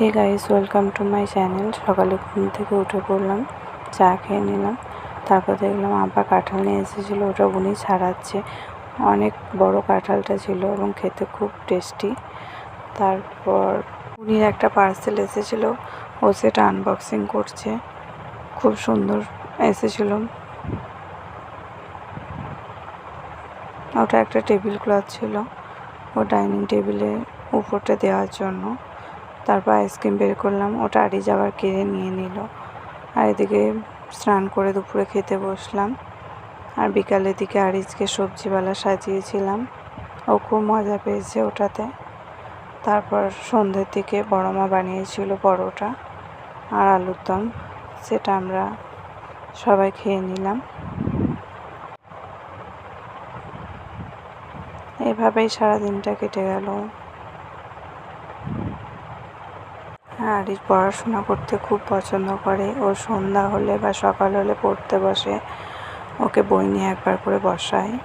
Hey guys, welcome to my channel. সকালে ঘুম থেকে উঠে পড়লাম, চা খেয়ে নিলাম। তারপর দেখলাম আব্বা কাঁঠাল নিয়ে এসেছিলো, ওটা উনি ছাড়াচ্ছে। অনেক বড় কাঁঠালটা ছিল এবং খেতে খুব টেস্টি। তারপর উনি একটা পার্সেল এসেছিলো, ও সেটা আনবক্সিং করছে। খুব সুন্দর এসেছিলো। ওটা একটা টেবিল ক্লথ ছিল, ও ডাইনিং টেবিলের উপরটা দেওয়ার জন্য। তারপর আইসক্রিম বের করলাম, ওটা আড়ি যাওয়ার কিনে নিয়ে নিল। আর এদিকে স্নান করে দুপুরে খেতে বসলাম। আর বিকালের দিকে আরিজকে সবজিওয়ালা সাজিয়েছিলাম, ও খুব মজা পেয়েছে ওটাতে। তারপর সন্ধ্যের দিকে বড় মা বানিয়েছিল পরোটা আর আলুর দম, সেটা আমরা সবাই খেয়ে নিলাম। এভাবেই সারাদিনটা কেটে গেল। আরিজ পড়াশোনা করতে খুব পছন্দ করে। ও সন্ধ্যা হলে বা সকাল হলে পড়তে বসে। ওকে বই নিয়ে একবার করে বসাই।